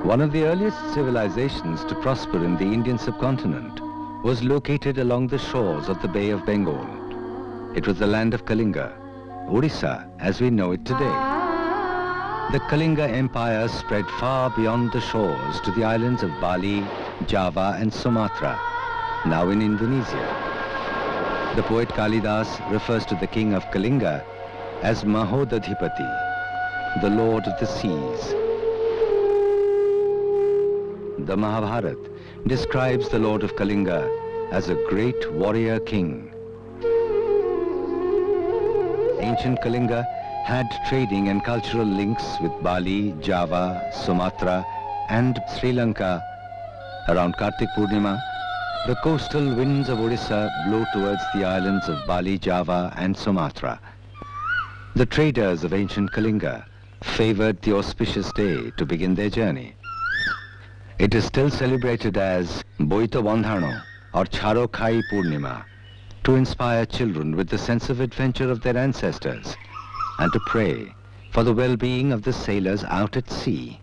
One of the earliest civilizations to prosper in the Indian subcontinent was located along the shores of the Bay of Bengal. It was the land of Kalinga, Odisha as we know it today. The Kalinga Empire spread far beyond the shores to the islands of Bali, Java and Sumatra, now in Indonesia. The poet Kalidas refers to the king of Kalinga as Mahodadhipati, the lord of the seas. The Mahabharata describes the lord of Kalinga as a great warrior king. Ancient Kalinga had trading and cultural links with Bali, Java, Sumatra and Sri Lanka. Around Kartik Purnima, the coastal winds of Odisha blow towards the islands of Bali, Java and Sumatra. The traders of ancient Kalinga favored the auspicious day to begin their journey. It is still celebrated as Boita Bandhano or Chharo Khai Purnima to inspire children with the sense of adventure of their ancestors and to pray for the well-being of the sailors out at sea.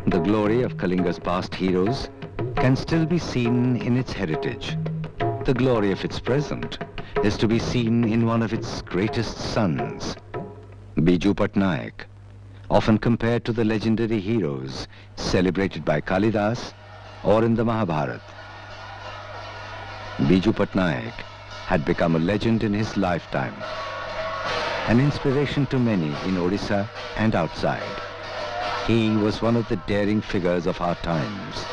The glory of Kalinga's past heroes can still be seen in its heritage. The glory of its present is to be seen in one of its greatest sons, Biju Patnaik, often compared to the legendary heroes celebrated by Kalidas or in the Mahabharata. Biju Patnaik had become a legend in his lifetime, an inspiration to many in Odisha and outside. He was one of the daring figures of our times,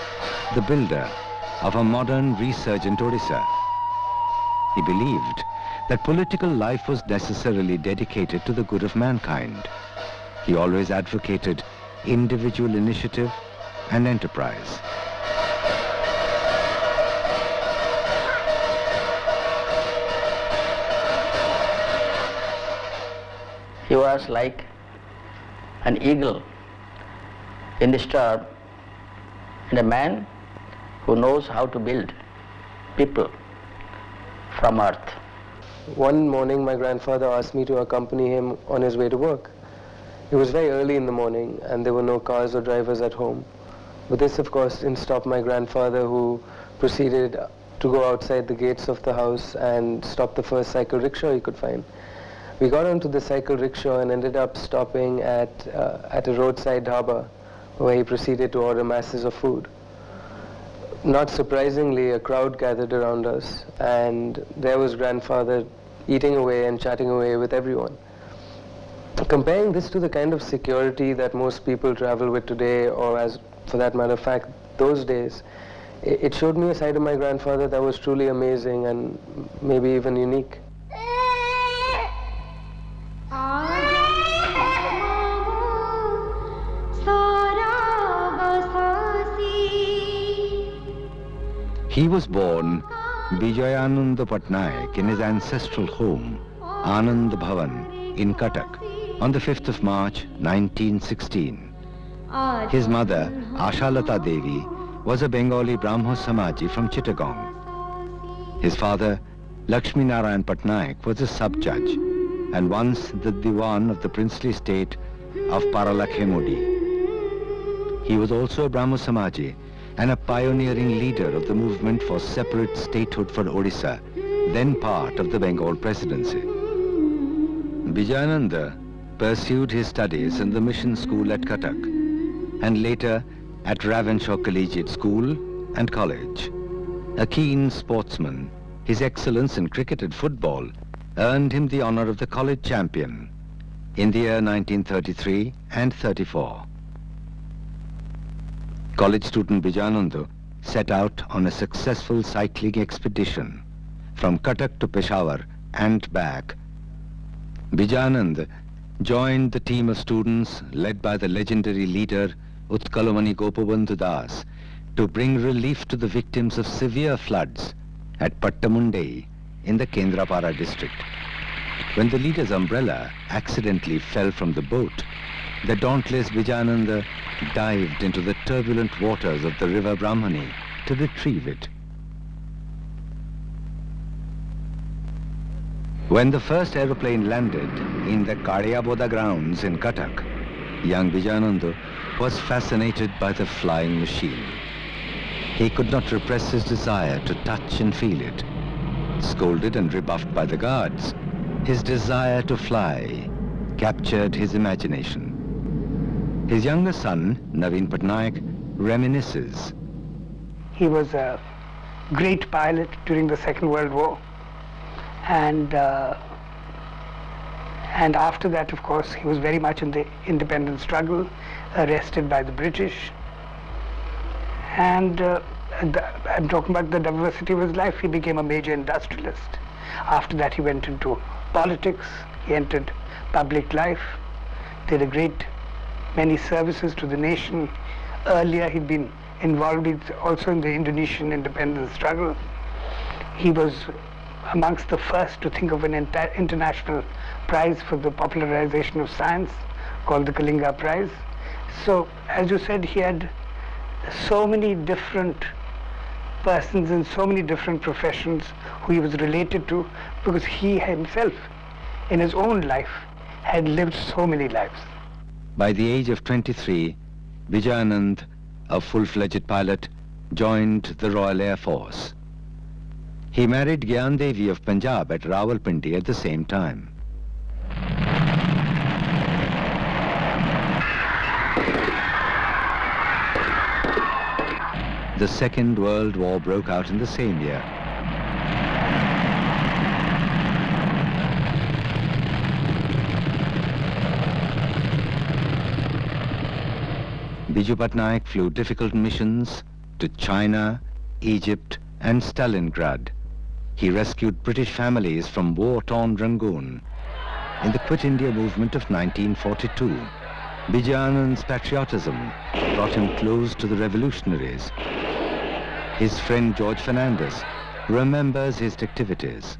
the builder of a modern resurgent Odisha. He believed that political life was necessarily dedicated to the good of mankind. He always advocated individual initiative and enterprise. He was like an eagle in the storm and a man who knows how to build people from earth. One morning my grandfather asked me to accompany him on his way to work. It was very early in the morning and there were no cars or drivers at home. But this of course didn't stop my grandfather, who proceeded to go outside the gates of the house and stop the first cycle rickshaw he could find. We got onto the cycle rickshaw and ended up stopping at a roadside dhaba where he proceeded to order masses of food. Not surprisingly, a crowd gathered around us and there was grandfather eating away and chatting away with everyone. Comparing this to the kind of security that most people travel with today, or as for that matter of fact, those days, it showed me a side of my grandfather that was truly amazing and maybe even unique. He was born Biju Patnaik in his ancestral home, Anand Bhavan, in Cuttack, on the 5th of March, 1916. His mother, Ashalata Devi, was a Bengali Brahmo Samaji from Chittagong. His father, Lakshmi Narayan Patnaik, was a sub-judge and once the Diwan of the princely state of Paralakhemudi. He was also a Brahmo Samaji and a pioneering leader of the movement for separate statehood for Odisha, then part of the Bengal presidency. Bijayananda pursued his studies in the mission school at Cuttack and later at Ravenshaw Collegiate School and College. A keen sportsman, his excellence in cricket and football earned him the honor of the college champion in the year 1933 and 34. College student Bijananda set out on a successful cycling expedition from Cuttack to Peshawar and back. Bijanand joined the team of students led by the legendary leader Utkalamani Gopabandhu Das to bring relief to the victims of severe floods at Pattamundai in the Kendrapara district. When the leader's umbrella accidentally fell from the boat, the dauntless Vijayananda dived into the turbulent waters of the river Brahmani to retrieve it. When the first aeroplane landed in the Kaliyaboda grounds in Cuttack, young Vijayananda was fascinated by the flying machine. He could not repress his desire to touch and feel it. Scolded and rebuffed by the guards, his desire to fly captured his imagination. His younger son, Biju Patnaik, reminisces. He was a great pilot during the Second World War. And after that, of course, he was very much in the independence struggle, arrested by the British. And I'm talking about the diversity of his life. He became a major industrialist. After that, he went into politics. He entered public life, did a great many services to the nation. Earlier, he'd been involved also in the Indonesian independence struggle. He was amongst the first to think of an international prize for the popularization of science called the Kalinga Prize. So, as you said, he had so many different persons in so many different professions who he was related to, because he himself, in his own life, had lived so many lives. By the age of 23, Vijayanand, a full-fledged pilot, joined the Royal Air Force. He married Gyan Devi of Punjab at Rawalpindi at the same time. The Second World War broke out in the same year. Biju Patnaik flew difficult missions to China, Egypt, and Stalingrad. He rescued British families from war-torn Rangoon. In the Quit India movement of 1942, Vijayanand's patriotism brought him close to the revolutionaries. His friend George Fernandez remembers his activities.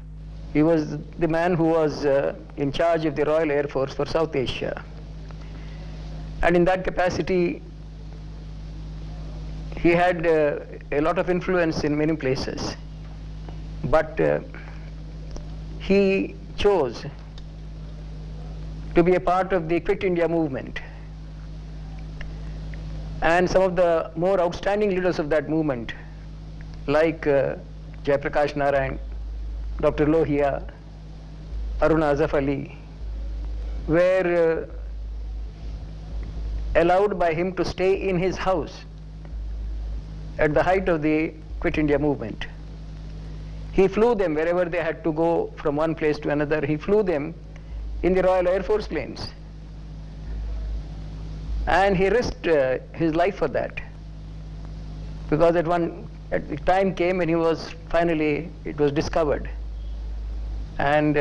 He was the man who was in charge of the Royal Air Force for South Asia. And in that capacity, he had a lot of influence in many places. But he chose to be a part of the Quit India movement. And some of the more outstanding leaders of that movement, like Jayaprakash Narayan, Dr. Lohia, Aruna Azaf Ali, were allowed by him to stay in his house at the height of the Quit India movement. He flew them wherever they had to go from one place to another. He flew them in the Royal Air Force planes. And he risked his life for that. Because at the time came when he was finally, it was discovered. And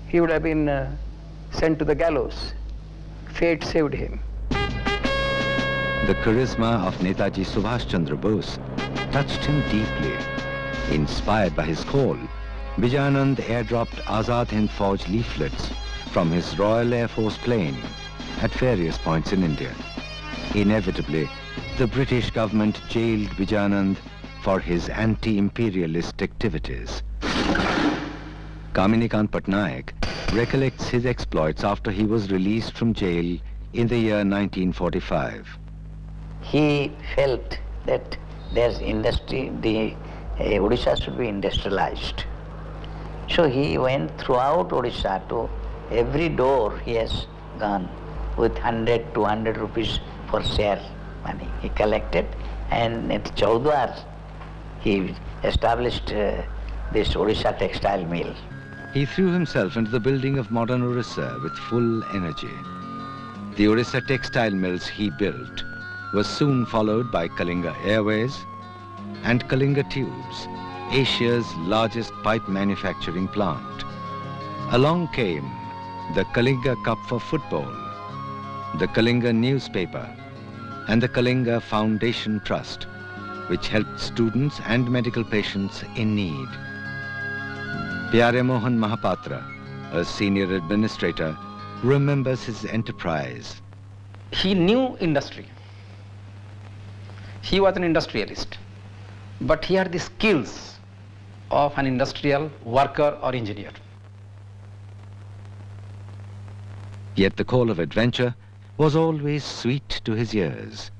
he would have been sent to the gallows. Fate saved him. The charisma of Netaji Subhash Chandra Bose touched him deeply. Inspired by his call, Vijayanand airdropped Azad Hind Fauj leaflets from his Royal Air Force plane at various points in India. Inevitably, the British government jailed Vijayanand for his anti-imperialist activities. Kaminikant Patnaik recollects his exploits after he was released from jail in the year 1945. He felt that there's industry, Odisha should be industrialized. So he went throughout Odisha to every door he has gone with 100, 200 rupees for share money. He collected, and at Chaudwar he established this Odisha textile mill. He threw himself into the building of modern Orissa with full energy. The Orissa textile mills he built was soon followed by Kalinga Airways and Kalinga Tubes, Asia's largest pipe manufacturing plant. Along came the Kalinga Cup for football, the Kalinga newspaper, and the Kalinga Foundation Trust, which helped students and medical patients in need. Pyare Mohan Mahapatra, a senior administrator, remembers his enterprise. He knew industry. He was an industrialist, but he had the skills of an industrial worker or engineer. Yet the call of adventure was always sweet to his ears.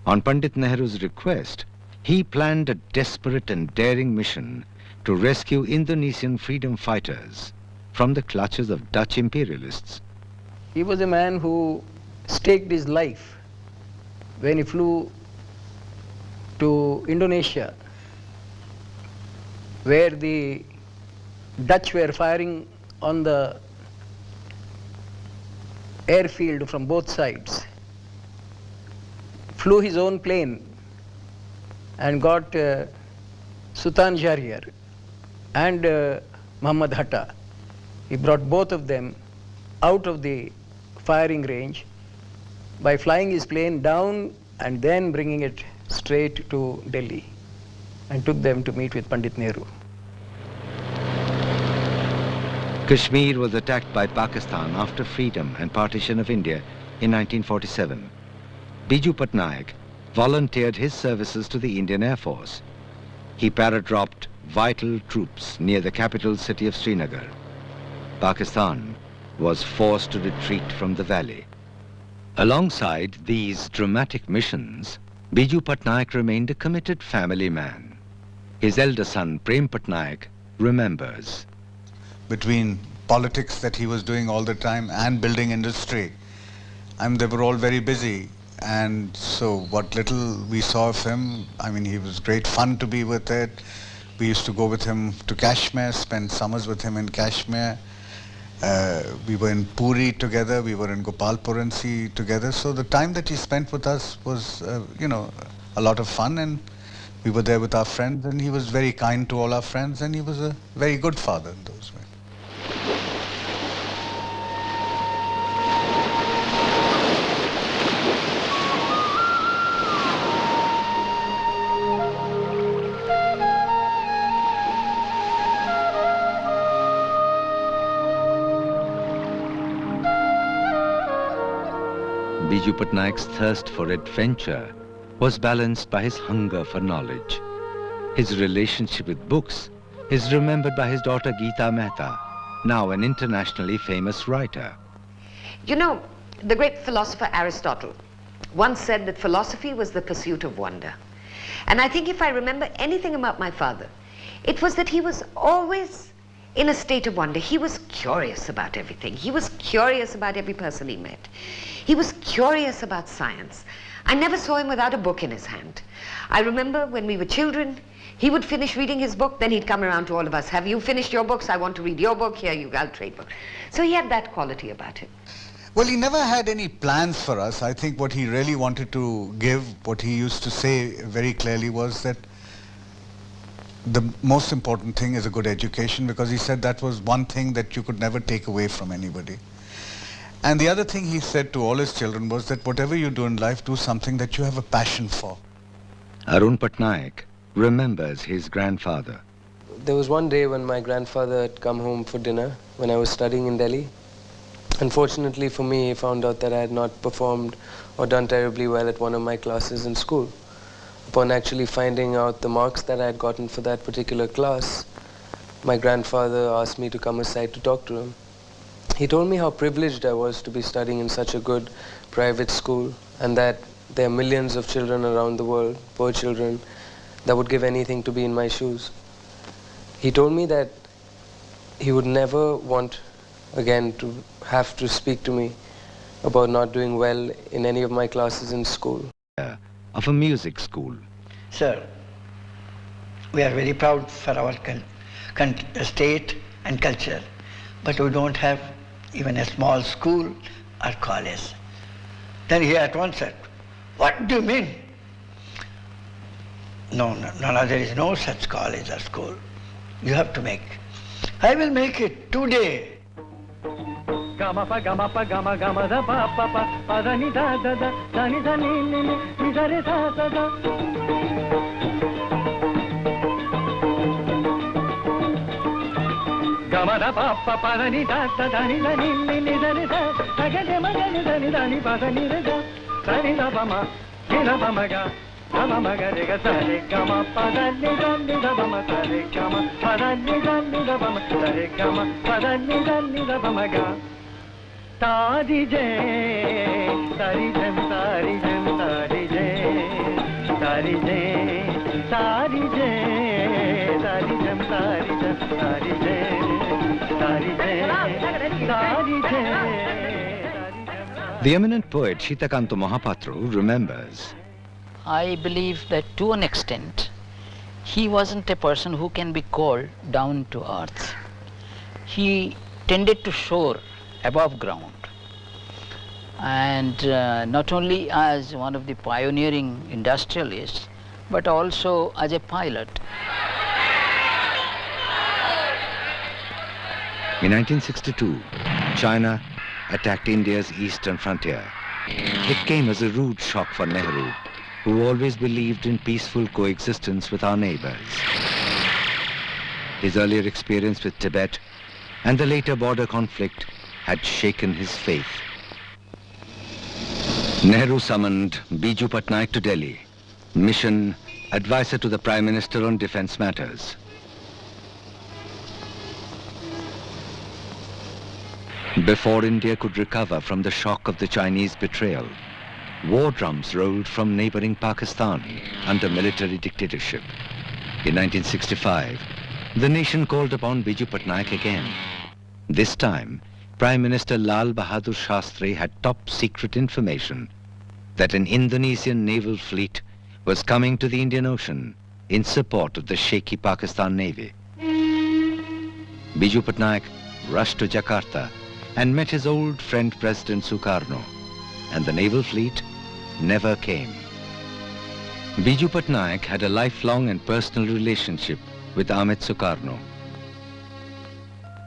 On Pandit Nehru's request, he planned a desperate and daring mission to rescue Indonesian freedom fighters from the clutches of Dutch imperialists. He was a man who staked his life when he flew to Indonesia, where the Dutch were firing on the airfield from both sides. Flew his own plane and got Sultan Jariar and Muhammad Hatta. He brought both of them out of the firing range by flying his plane down and then bringing it straight to Delhi, and took them to meet with Pandit Nehru. Kashmir was attacked by Pakistan after freedom and partition of India in 1947. Biju Patnaik volunteered his services to the Indian Air Force. He paradropped vital troops near the capital city of Srinagar. Pakistan was forced to retreat from the valley. Alongside these dramatic missions, Biju Patnaik remained a committed family man. His elder son, Prem Patnaik, remembers. Between politics that he was doing all the time and building industry, they were all very busy. And so what little we saw of him, he was great fun to be with it. We used to go with him to Kashmir, spend summers with him in Kashmir. We were in Puri together, we were in Gopalpuransi together. So the time that he spent with us was, a lot of fun, and we were there with our friends, and he was very kind to all our friends, and he was a very good father in those ways. Biju Patnaik's thirst for adventure was balanced by his hunger for knowledge. His relationship with books is remembered by his daughter Geeta Mehta, now an internationally famous writer. You know, the great philosopher Aristotle once said that philosophy was the pursuit of wonder. And I think if I remember anything about my father, it was that he was always in a state of wonder. He was curious about everything. He was curious about every person he met. He was curious about science. I never saw him without a book in his hand. I remember when we were children, he would finish reading his book, then he'd come around to all of us. Have you finished your books? I want to read your book. Here, I'll trade books. So he had that quality about him. Well, he never had any plans for us. I think what he really wanted to give, what he used to say very clearly was that the most important thing is a good education, because he said that was one thing that you could never take away from anybody. And the other thing he said to all his children was that whatever you do in life, do something that you have a passion for. Arun Patnaik remembers his grandfather. There was one day when my grandfather had come home for dinner when I was studying in Delhi. Unfortunately for me, he found out that I had not performed or done terribly well at one of my classes in school. Upon actually finding out the marks that I had gotten for that particular class, my grandfather asked me to come aside to talk to him. He told me how privileged I was to be studying in such a good private school, and that there are millions of children around the world, poor children, that would give anything to be in my shoes. He told me that he would never want again to have to speak to me about not doing well in any of my classes in school. Of a music school. Sir, we are very proud for our state and culture, but we don't have even a small school or college. Then he at once said, "What do you mean?" No, there is no such college or school. You have to make. I will make it today. Gama pa gama pa gama gama da pa pa pa pa da ni da da da da ni da ni da re da da da. Ga gama da pa pa pa da ni da da da ni da ni ni da ni da da ga ga ma ga ni da ni pa da ni da da ni da ba ma ni da ba ma ga da ba ma ga re ga sa re ga ma pa da ni da ba ma sa re ga ma pa da ni da ba ma sa re ga ma pa da ni da ba ma ga tari je tari jem tari jem tari je tari je tari je tari jem tari jem tari je tari je tari je. The eminent poet Shitakanto Mahapatru remembers. I believe that to an extent he wasn't a person who can be called down to earth. He tended to soar above ground, and not only as one of the pioneering industrialists but also as a pilot. In 1962, China attacked India's eastern frontier. It came as a rude shock for Nehru, who always believed in peaceful coexistence with our neighbors. His earlier experience with Tibet and the later border conflict had shaken his faith. Nehru summoned Biju Pattnaik to Delhi, mission advisor to the Prime Minister on defense matters. Before India could recover from the shock of the Chinese betrayal, war drums rolled from neighboring Pakistan under military dictatorship. In 1965, the nation called upon Biju Patnaik again. This time, Prime Minister Lal Bahadur Shastri had top secret information that an Indonesian naval fleet was coming to the Indian Ocean in support of the shaky Pakistan Navy. Biju Patnaik rushed to Jakarta and met his old friend President Sukarno, and the naval fleet never came. Biju Patnaik had a lifelong and personal relationship with Amit Sukarno.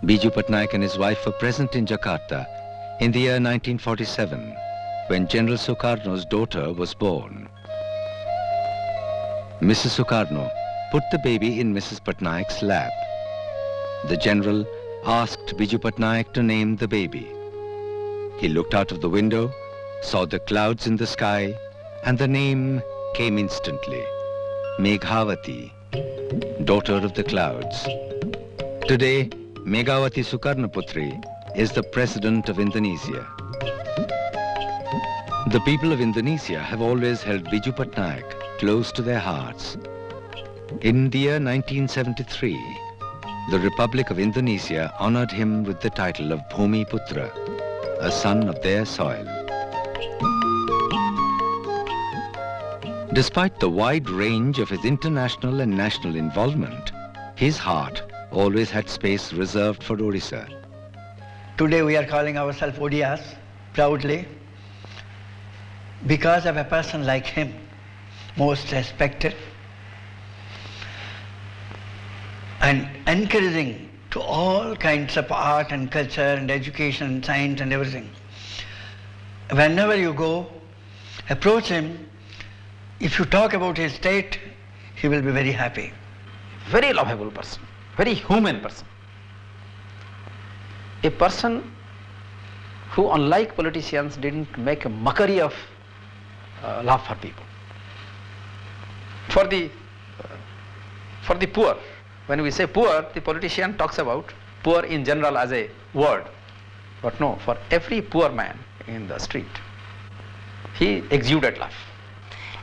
Biju Patnaik and his wife were present in Jakarta in the year 1947, when General Sukarno's daughter was born. Mrs. Sukarno put the baby in Mrs. Patnaik's lap. The general asked Biju Patnaik to name the baby. He looked out of the window, saw the clouds in the sky, and the name came instantly. Meghavati, daughter of the clouds. Today, Meghavati Sukarnoputri is the President of Indonesia. The people of Indonesia have always held Biju Patnaik close to their hearts. In the year 1973, the Republic of Indonesia honored him with the title of Bhumi Putra, a son of their soil. Despite the wide range of his international and national involvement, his heart always had space reserved for Odisha. Today we are calling ourselves Odias, proudly, because of a person like him, most respected and encouraging to all kinds of art and culture and education and science and everything. Whenever you go, approach him. If you talk about his state, he will be very happy. Very lovable person, very human person. A person who, unlike politicians, didn't make a mockery of love for people. For the poor, when we say poor, the politician talks about poor in general as a word. But no, for every poor man in the street, he exuded love.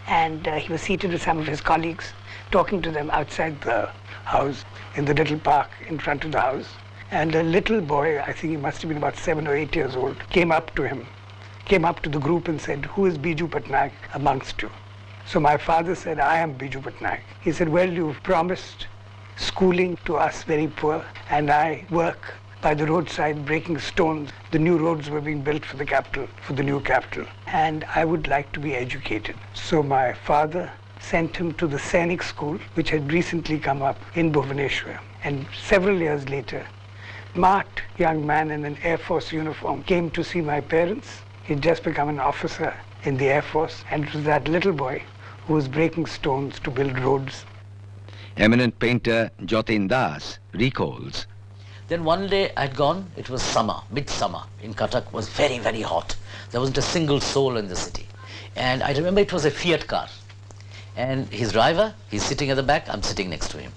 And he was seated with some of his colleagues, talking to them outside the house, in the little park in front of the house. And a little boy, I think he must have been about 7 or 8 years old, came up to him, came up to the group and said, "Who is Biju Patnaik amongst you?" So my father said, "I am Biju Patnaik." He said, "Well, you've promised schooling to us very poor, and I work by the roadside breaking stones. The new roads were being built for the capital, for the new capital, and I would like to be educated." So my father sent him to the Sainik school, which had recently come up in Bhubaneswar. And several years later, smart young man in an Air Force uniform came to see my parents. He'd just become an officer in the Air Force, and it was that little boy who was breaking stones to build roads. Eminent painter Jatin Das recalls, Then one day I had gone, it was summer, midsummer in Cuttack, was very, very hot. There wasn't a single soul in the city. And I remember it was a Fiat car. And his driver, he's sitting at the back, I'm sitting next to him.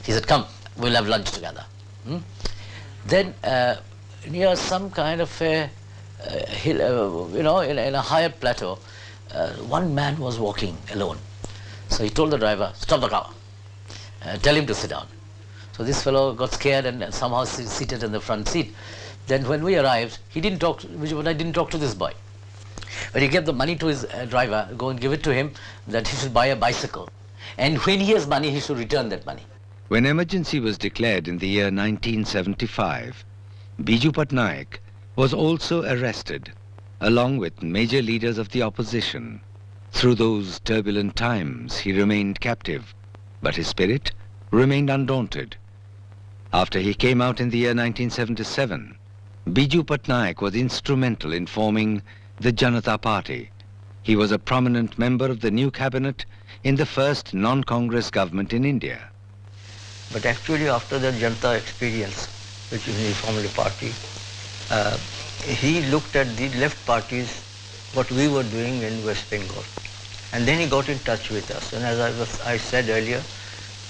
He said, come, we'll have lunch together. Then near some kind of a hill, in a higher plateau, one man was walking alone. So he told the driver, stop the car, tell him to sit down. So this fellow got scared and somehow seated in the front seat. Then when we arrived, I didn't talk to this boy. But he gave the money to his driver, go and give it to him, that he should buy a bicycle. And when he has money, he should return that money. When emergency was declared in the year 1975, Biju Patnaik was also arrested, along with major leaders of the opposition. Through those turbulent times, he remained captive, but his spirit remained undaunted. After he came out in the year 1977, Biju Patnaik was instrumental in forming the Janata Party. He was a prominent member of the new cabinet in the first non-Congress government in India. But actually after the Janata experience, which is the formerly party, he looked at the left parties, what we were doing in West Bengal. And then he got in touch with us. And as I said earlier,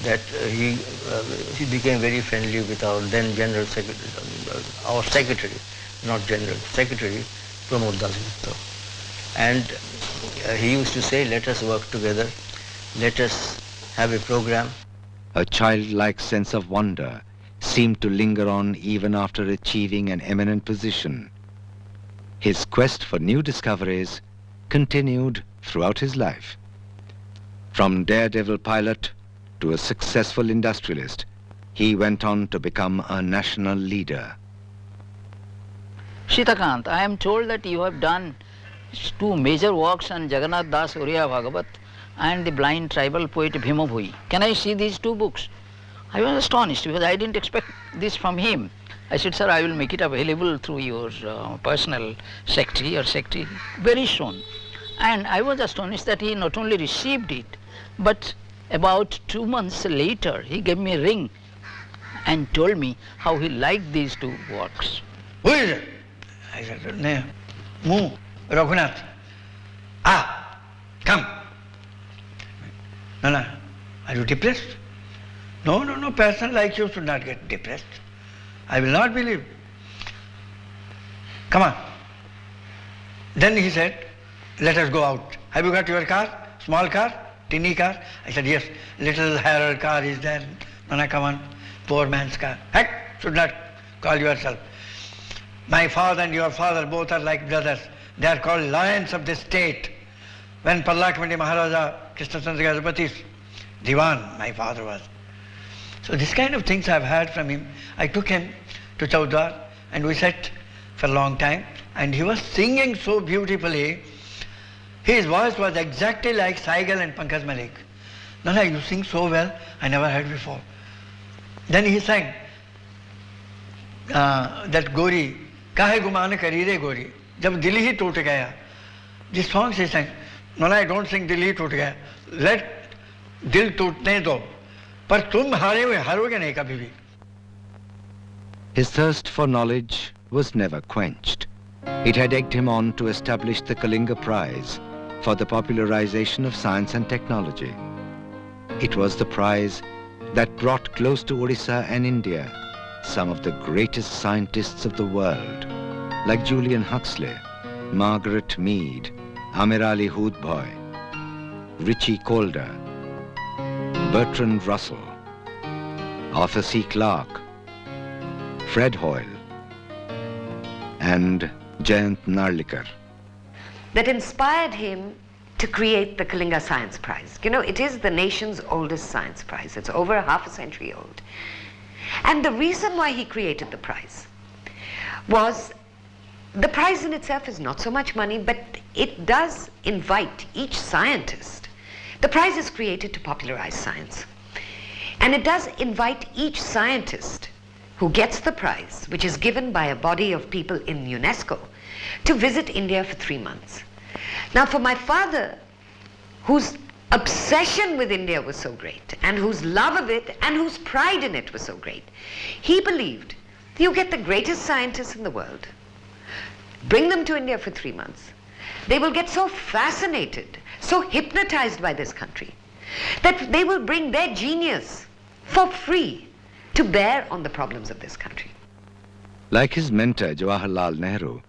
that he became very friendly with our then General Secretary, our Secretary, not General, Secretary, Pramod Das Gupta. And he used to say, let us work together, let us have a program. A childlike sense of wonder seemed to linger on even after achieving an eminent position. His quest for new discoveries continued throughout his life. From daredevil pilot to a successful industrialist, he went on to become a national leader. Shitakant, I am told that you have done 2 major works on Jagannath Das Uriya Bhagavat and the blind tribal poet Bhima Bhui. Can I see these 2 books? I was astonished because I didn't expect this from him. I said, sir, I will make it available through your personal secretary very soon. And I was astonished that he not only received it, but about 2 months later, he gave me a ring and told me how he liked these 2 works. Who is it? I said, no, Mu, Raghunath. Ah, come. No, are you depressed? No, person like you should not get depressed. I will not believe. Come on. Then he said, let us go out. Have you got your car? Small car? Tinny car? I said, yes. Little Harold car is there. No, come on. Poor man's car. Heck, should not call yourself. My father and your father both are like brothers. They are called lions of the state. When Parlakamandi Maharaja, Krishnachandra Gajapati's Diwan, my father was. So this kind of things I've heard from him. I took him to Chaudhar and we sat for a long time and he was singing so beautifully. His voice was exactly like Saigal and Pankaj Malik. Nana, you sing so well, I never heard before. Then he sang that Gori, Kahe Gumana Karire Gori, Jab Dil hi toot gaya. This song he sang. Nana, I don't sing Dil hi toot gaya. Let Dil tootne do. Par tum haroge nahi kabhi bhi. His thirst for knowledge was never quenched. It had egged him on to establish the Kalinga Prize for the popularization of science and technology. It was the prize that brought close to Odisha and India some of the greatest scientists of the world, like Julian Huxley, Margaret Mead, Amirali Hoodbhoy, Richie Calder, Bertrand Russell, Arthur C. Clarke, Fred Hoyle, and Jayant Narlikar. That inspired him to create the Kalinga Science Prize. You know, it is the nation's oldest science prize. It's over half a century old. And the reason why he created the prize was, the prize in itself is not so much money, but it does invite each scientist. The prize is created to popularize science. And it does invite each scientist who gets the prize, which is given by a body of people in UNESCO, to visit India for 3 months. Now for my father, whose obsession with India was so great, and whose love of it and whose pride in it was so great, he believed You get the greatest scientists in the world, bring them to India for 3 months. They will get so fascinated, so hypnotized by this country, that they will bring their genius for free to bear on the problems of this country. Like his mentor Jawaharlal Nehru,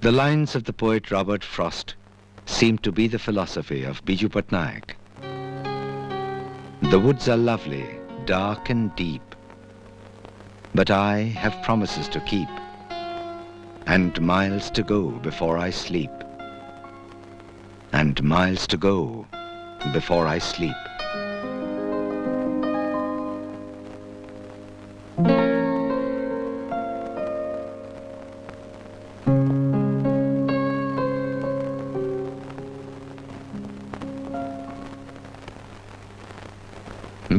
the lines of the poet Robert Frost seem to be the philosophy of Biju Patnaik. The woods are lovely, dark and deep, but I have promises to keep, and miles to go before I sleep, and miles to go before I sleep.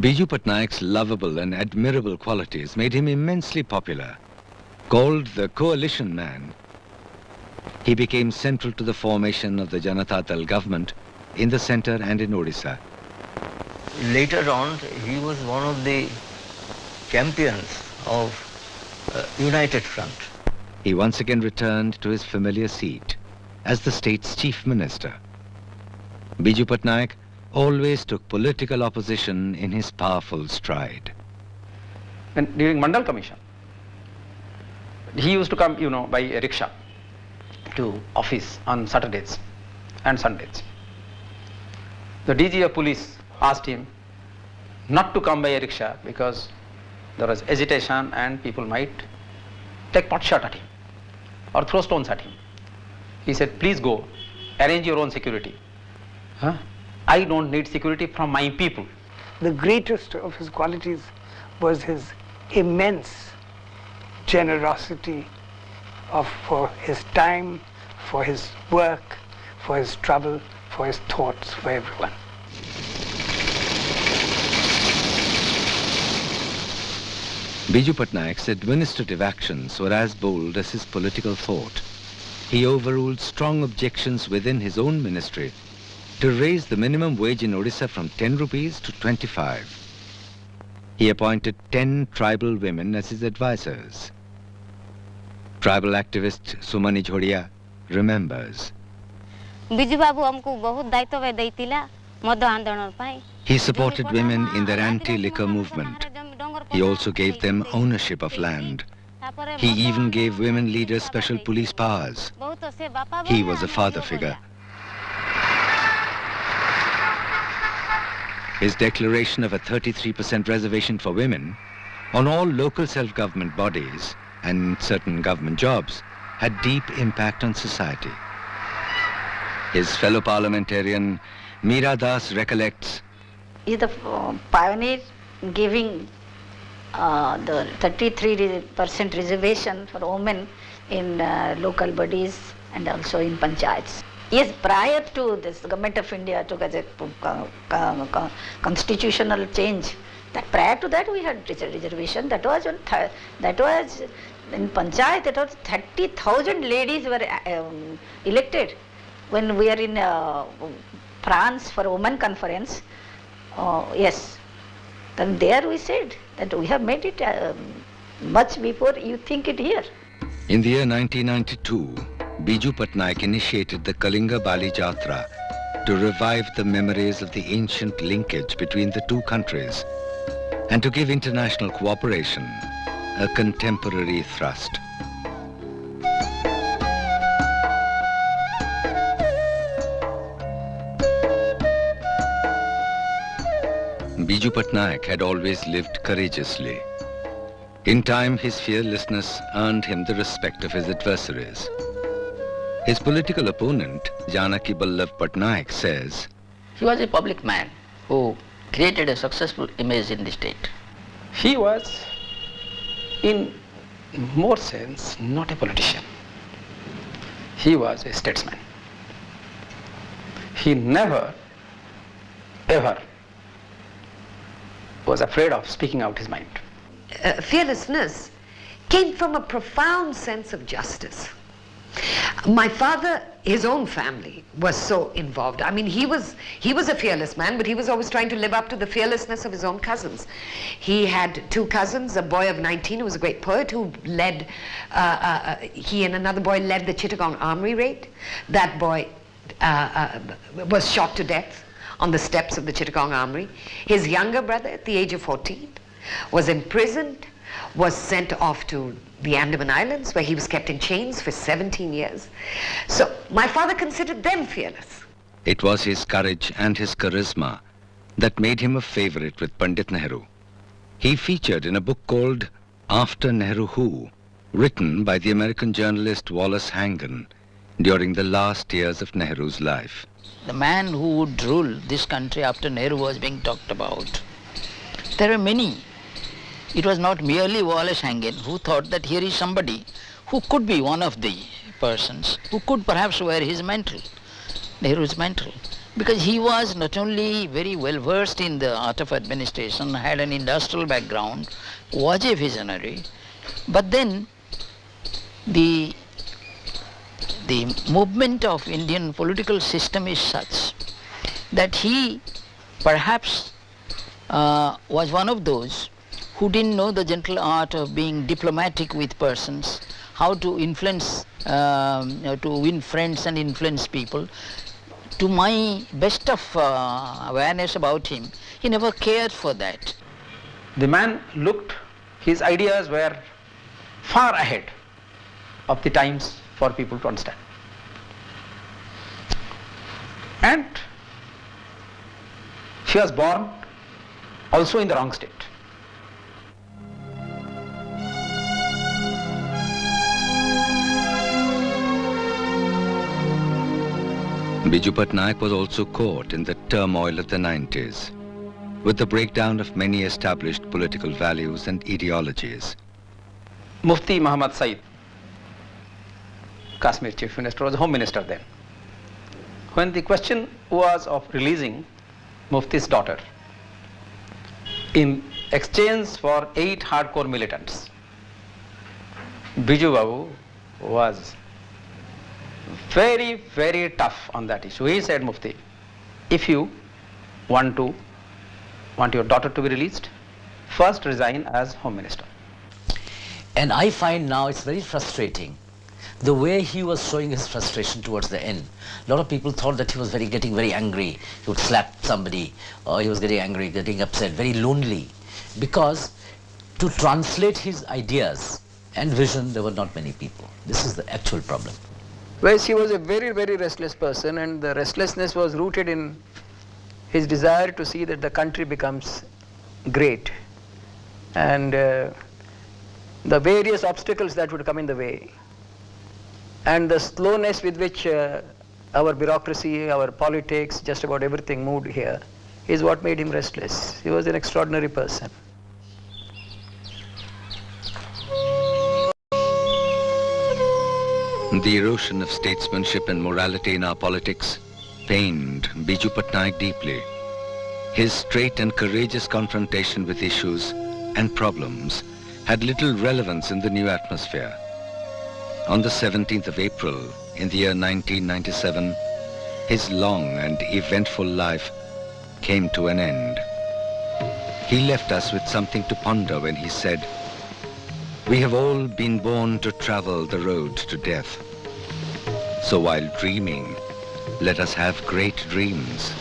Biju Patnaik's lovable and admirable qualities made him immensely popular. Called the coalition man, he became central to the formation of the Janata Dal government in the centre and in Odisha. Later on, he was one of the champions of United Front. He once again returned to his familiar seat as the state's chief minister. Biju Patnaik always took political opposition in his powerful stride. And during Mandal Commission, he used to come, by a rickshaw to office on Saturdays and Sundays. The DG of police asked him not to come by a rickshaw because there was agitation and people might take pot shot at him or throw stones at him. He said, please go, arrange your own security. Huh? I don't need security from my people. The greatest of his qualities was his immense generosity for his time, for his work, for his trouble, for his thoughts, for everyone. Biju Patnaik's administrative actions were as bold as his political thought. He overruled strong objections within his own ministry to raise the minimum wage in Odisha from 10 rupees to 25. He appointed 10 tribal women as his advisors. Tribal activist Sumani Jhodia remembers. He supported women in their anti-liquor movement. He also gave them ownership of land. He even gave women leaders special police powers. He was a father figure. His declaration of a 33% reservation for women on all local self-government bodies and certain government jobs had deep impact on society. His fellow parliamentarian Meera Das recollects. He is the pioneer giving the 33% reservation for women in local bodies and also in panchayats. Yes, prior to this, the Government of India took as a constitutional change. That prior to that, we had reservation. That was in panchayat. That was 30,000 ladies were elected. When we are in France for women conference, yes, then there we said that we have made it much before you think it here. In the year 1992. Biju Patnaik initiated the Kalinga Bali Jatra to revive the memories of the ancient linkage between the two countries and to give international cooperation a contemporary thrust. Biju Patnaik had always lived courageously. In time, his fearlessness earned him the respect of his adversaries. His political opponent, Janaki Ballabh Patnaik, says, he was a public man who created a successful image in the state. He was, in more sense, not a politician. He was a statesman. He never, ever was afraid of speaking out his mind. Fearlessness came from a profound sense of justice. My father his own family was so involved. I mean, he was a fearless man, but he was always trying to live up to the fearlessness of his own cousins. He had 2 cousins, a boy of 19 who was a great poet who led, he and another boy led the Chittagong Armory raid. That boy was shot to death on the steps of the Chittagong Armory. His younger brother, at the age of 14, was imprisoned, was sent off to the Andaman Islands, where he was kept in chains for 17 years. So my father considered them fearless. It was his courage and his charisma that made him a favorite with Pandit Nehru. He featured in a book called After Nehru Who, written by the American journalist Wallace Hangan during the last years of Nehru's life. The man who would rule this country after Nehru was being talked about. There are many. It was not merely Wallace Hangan who thought that here is somebody who could be one of the persons, who could perhaps wear his mantle, Nehru's mantle. Because he was not only very well versed in the art of administration, had an industrial background, was a visionary, but then the movement of Indian political system is such that he perhaps was one of those who didn't know the gentle art of being diplomatic with persons, how to influence, to win friends and influence people. To my best of awareness about him, he never cared for that. The man looked, his ideas were far ahead of the times for people to understand. And she was born also in the wrong state. Biju Patnaik was also caught in the turmoil of the 90s, with the breakdown of many established political values and ideologies. Mufti Muhammad Said, Kashmir Chief Minister, was Home Minister then. When the question was of releasing Mufti's daughter in exchange for 8 hardcore militants, Biju Babu was very, very tough on that issue. He said, Mufti, if you want your daughter to be released, first resign as Home Minister. And I find now it's very frustrating the way he was showing his frustration towards the end. A lot of people thought that he was getting very angry. He would slap somebody, or he was getting angry, getting upset, very lonely. Because to translate his ideas and vision, there were not many people. This is the actual problem. Whereas he was a very, very restless person, and the restlessness was rooted in his desire to see that the country becomes great, and the various obstacles that would come in the way, and the slowness with which our bureaucracy, our politics, just about everything moved here, is what made him restless. He was an extraordinary person. The erosion of statesmanship and morality in our politics pained Biju Patnaik deeply. His straight and courageous confrontation with issues and problems had little relevance in the new atmosphere. On the 17th of April in the year 1997, his long and eventful life came to an end. He left us with something to ponder when he said, "We have all been born to travel the road to death. So while dreaming, let us have great dreams."